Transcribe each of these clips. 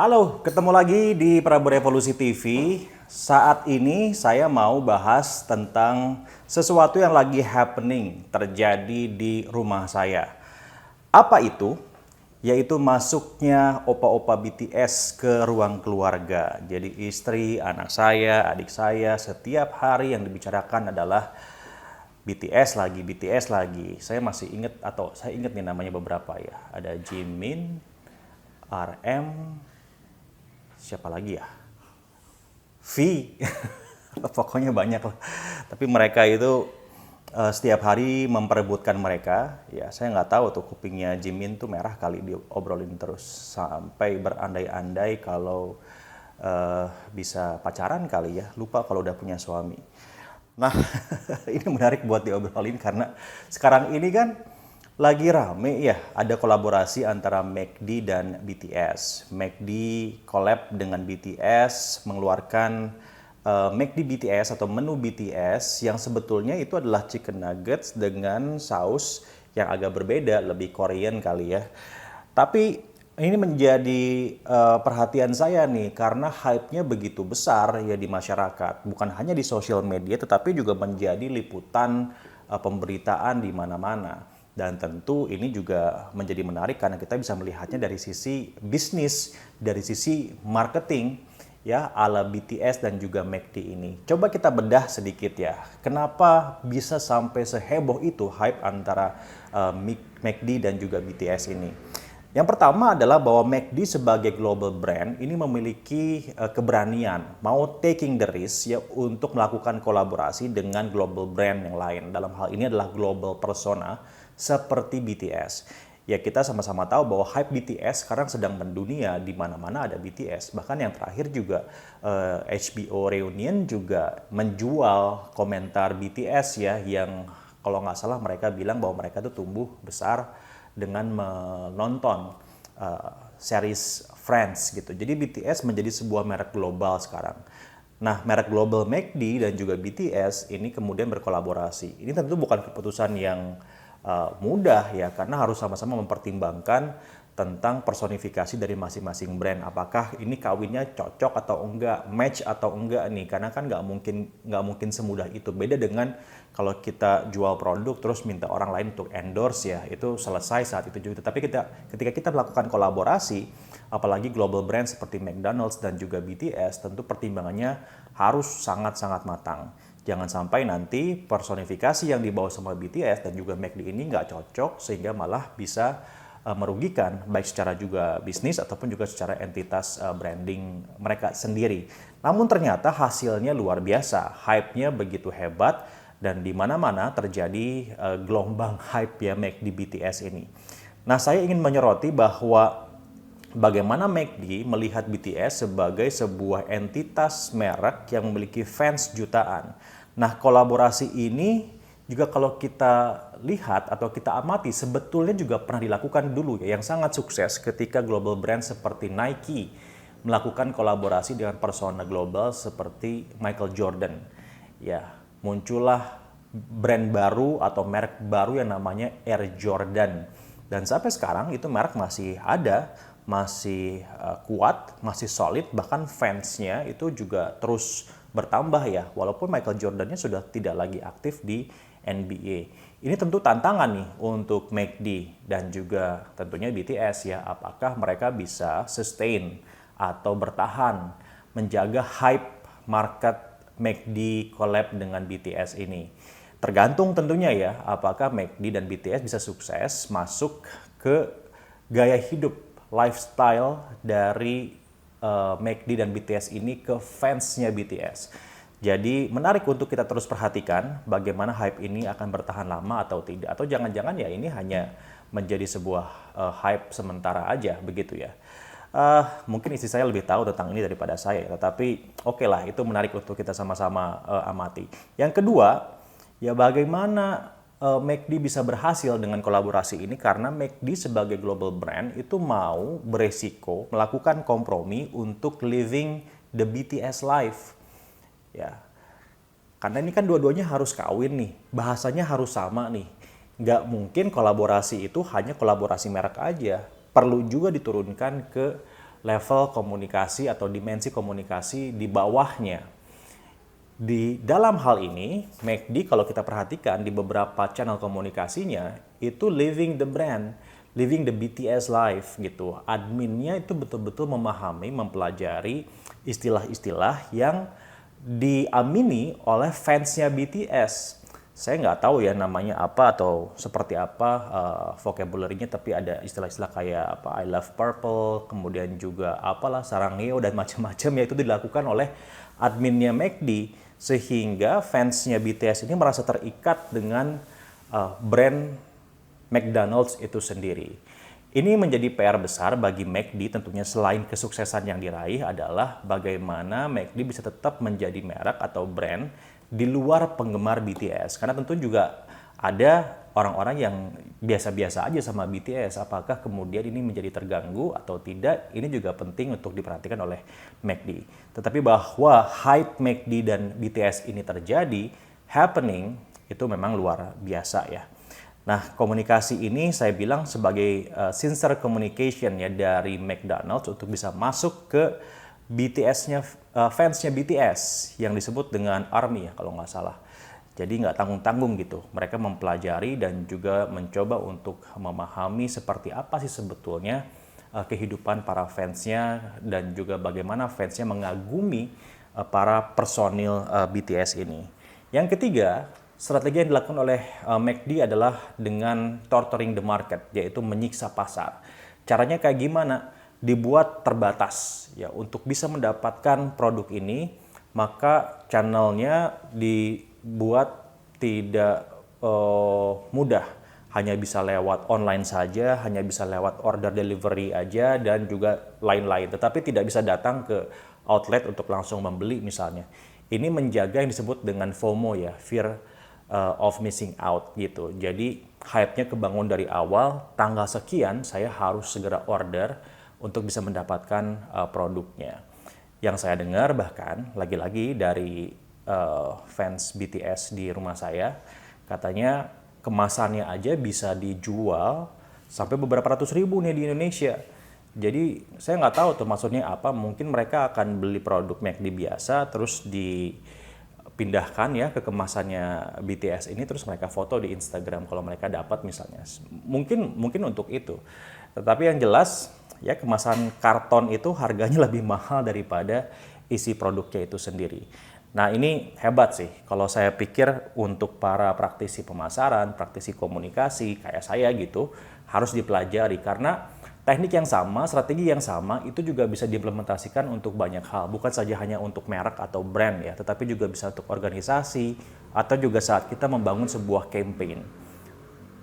Halo, ketemu lagi di Prabu Revolusi TV. Saat ini saya mau bahas tentang sesuatu yang lagi happening terjadi di rumah saya. Apa itu? Yaitu masuknya opa-opa BTS ke ruang keluarga. Jadi istri, anak saya, adik saya, setiap hari yang dibicarakan adalah BTS lagi, BTS lagi. Saya masih ingat atau saya ingat nih namanya beberapa ya. Ada Jimin, RM, siapa lagi ya? V. Pokoknya banyak lah. Tapi mereka itu setiap hari memperebutkan mereka. Ya, saya nggak tahu tuh kupingnya Jimin tuh merah kali diobrolin terus sampai berandai-andai kalau bisa pacaran kali ya. Lupa kalau udah punya suami. Nah, ini menarik buat diobrolin karena sekarang ini kan lagi rame ya, ada kolaborasi antara McD dan BTS. McD collab dengan BTS mengeluarkan McD BTS atau menu BTS yang sebetulnya itu adalah chicken nuggets dengan saus yang agak berbeda, lebih Korean kali ya. Tapi ini menjadi perhatian saya nih karena hype-nya begitu besar ya di masyarakat. Bukan hanya di sosial media tetapi juga menjadi liputan pemberitaan di mana-mana. Dan tentu ini juga menjadi menarik karena kita bisa melihatnya dari sisi bisnis, dari sisi marketing ya ala BTS dan juga McD ini. Coba kita bedah sedikit ya. Kenapa bisa sampai seheboh itu hype antara McD dan juga BTS ini? Yang pertama adalah bahwa McD sebagai global brand ini memiliki keberanian, mau taking the risk ya untuk melakukan kolaborasi dengan global brand yang lain. Dalam hal ini adalah global persona seperti BTS. Ya kita sama-sama tahu bahwa hype BTS sekarang sedang mendunia, di mana-mana ada BTS. Bahkan yang terakhir juga HBO Reunion juga menjual komentar BTS ya yang kalau nggak salah mereka bilang bahwa mereka tuh tumbuh besar dengan menonton series Friends gitu. Jadi BTS menjadi sebuah merek global sekarang. Nah, merek global McD dan juga BTS ini kemudian berkolaborasi. Ini tentu bukan keputusan yang mudah ya, karena harus sama-sama mempertimbangkan tentang personifikasi dari masing-masing brand. Apakah ini kawinnya cocok atau enggak, match atau enggak nih? Karena kan nggak mungkin semudah itu. Beda dengan kalau kita jual produk terus minta orang lain untuk endorse ya, itu selesai saat itu juga. Tapi ketika kita melakukan kolaborasi, apalagi global brand seperti McDonald's dan juga BTS, tentu pertimbangannya harus sangat-sangat matang. Jangan sampai nanti personifikasi yang dibawa sama BTS dan juga McD ini nggak cocok sehingga malah bisa merugikan baik secara juga bisnis ataupun juga secara entitas branding mereka sendiri. Namun ternyata hasilnya luar biasa, hype-nya begitu hebat dan di mana-mana terjadi gelombang hype ya McD BTS ini. Nah, saya ingin menyoroti bahwa bagaimana McD melihat BTS sebagai sebuah entitas merek yang memiliki fans jutaan. Nah, kolaborasi ini juga kalau kita lihat atau kita amati sebetulnya juga pernah dilakukan dulu ya, yang sangat sukses ketika global brand seperti Nike melakukan kolaborasi dengan persona global seperti Michael Jordan. Ya, muncullah brand baru atau merek baru yang namanya Air Jordan. Dan sampai sekarang itu merek masih ada, masih kuat, masih solid, bahkan fansnya itu juga terus bertambah ya, walaupun Michael Jordan-nya sudah tidak lagi aktif di NBA. Ini tentu tantangan nih untuk McD dan juga tentunya BTS ya, apakah mereka bisa sustain atau bertahan menjaga hype market McD collab dengan BTS ini. Tergantung tentunya ya, apakah McD dan BTS bisa sukses masuk ke gaya hidup lifestyle dari McD dan BTS ini ke fansnya BTS. Jadi menarik untuk kita terus perhatikan bagaimana hype ini akan bertahan lama atau tidak. Atau jangan-jangan ya ini hanya menjadi sebuah hype sementara aja begitu ya. Mungkin istri saya lebih tahu tentang ini daripada saya. Tetapi oke lah, itu menarik untuk kita sama-sama amati. Yang kedua, ya bagaimana McD bisa berhasil dengan kolaborasi ini karena McD sebagai global brand itu mau beresiko melakukan kompromi untuk living the BTS life. Ya, karena ini kan dua-duanya harus kawin nih, bahasanya harus sama nih. Nggak mungkin kolaborasi itu hanya kolaborasi merek aja, perlu juga diturunkan ke level komunikasi atau dimensi komunikasi di bawahnya. Di dalam hal ini, McD kalau kita perhatikan di beberapa channel komunikasinya, itu living the brand, living the BTS life gitu. Adminnya itu betul-betul memahami, mempelajari istilah-istilah yang diamini oleh fansnya BTS. Saya nggak tahu ya namanya apa atau seperti apa vocabulary-nya, tapi ada istilah-istilah kayak apa I love purple, kemudian juga apalah sarangeo dan macam-macam, yaitu dilakukan oleh adminnya McD, sehingga fansnya BTS ini merasa terikat dengan brand McDonald's itu sendiri. Ini menjadi PR besar bagi McD tentunya. Selain kesuksesan yang diraih adalah bagaimana McD bisa tetap menjadi merek atau brand di luar penggemar BTS. Karena tentu juga ada orang-orang yang biasa-biasa aja sama BTS. Apakah kemudian ini menjadi terganggu atau tidak? Ini juga penting untuk diperhatikan oleh McD. Tetapi bahwa hype McD dan BTS ini terjadi, happening, itu memang luar biasa ya. Nah, komunikasi ini saya bilang sebagai sincere communication ya dari McDonald's untuk bisa masuk ke BTS-nya, fansnya BTS yang disebut dengan ARMY ya kalau nggak salah. Jadi nggak tanggung-tanggung gitu. Mereka mempelajari dan juga mencoba untuk memahami seperti apa sih sebetulnya kehidupan para fansnya dan juga bagaimana fansnya mengagumi para personil BTS ini. Yang ketiga, strategi yang dilakukan oleh McD adalah dengan torturing the market, yaitu menyiksa pasar. Caranya kayak gimana? Dibuat terbatas ya untuk bisa mendapatkan produk ini, maka channelnya dibuat tidak mudah, hanya bisa lewat online saja, hanya bisa lewat order delivery aja dan juga lain-lain, tetapi tidak bisa datang ke outlet untuk langsung membeli misalnya. Ini menjaga yang disebut dengan FOMO ya, fear of missing out gitu. Jadi hype-nya kebangun dari awal, tanggal sekian saya harus segera order untuk bisa mendapatkan produknya. Yang saya dengar bahkan lagi-lagi dari fans BTS di rumah saya, katanya kemasannya aja bisa dijual sampai beberapa ratus ribu nih di Indonesia. Jadi saya nggak tahu tuh maksudnya apa, mungkin mereka akan beli produk McD biasa terus dipindahkan ya ke kemasannya BTS ini, terus mereka foto di Instagram kalau mereka dapat misalnya. Mungkin untuk itu. Tetapi yang jelas ya kemasan karton itu harganya lebih mahal daripada isi produknya itu sendiri. Nah ini hebat sih kalau saya pikir untuk para praktisi pemasaran, praktisi komunikasi kayak saya gitu harus dipelajari, karena teknik yang sama, strategi yang sama itu juga bisa diimplementasikan untuk banyak hal, bukan saja hanya untuk merek atau brand ya, tetapi juga bisa untuk organisasi atau juga saat kita membangun sebuah campaign.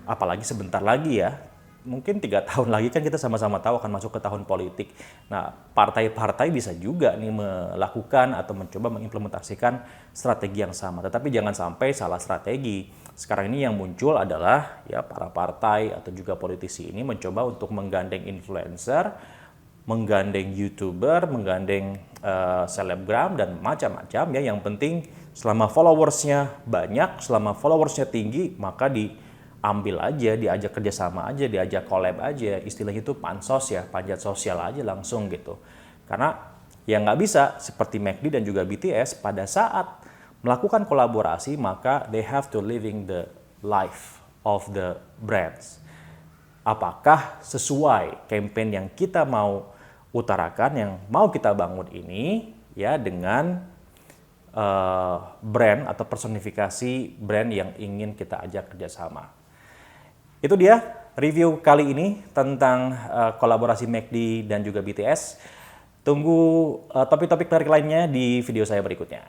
Apalagi sebentar lagi ya, mungkin 3 tahun lagi kan kita sama-sama tahu akan masuk ke tahun politik. Nah, partai-partai bisa juga nih melakukan atau mencoba mengimplementasikan strategi yang sama. Tetapi jangan sampai salah strategi. Sekarang ini yang muncul adalah ya para partai atau juga politisi ini mencoba untuk menggandeng influencer, menggandeng YouTuber, menggandeng selebgram dan macam-macam ya. Yang penting selama followersnya banyak, selama followersnya tinggi, maka diambil aja, diajak kerjasama aja, diajak collab aja, istilahnya itu pansos ya, panjat sosial aja langsung gitu. Karena yang nggak bisa seperti McD dan juga BTS pada saat melakukan kolaborasi, maka they have to living the life of the brands. Apakah sesuai campaign yang kita mau utarakan, yang mau kita bangun ini ya dengan brand atau personifikasi brand yang ingin kita ajak kerjasama. Itu dia review kali ini tentang kolaborasi McD dan juga BTS. Tunggu topik-topik menarik lainnya di video saya berikutnya.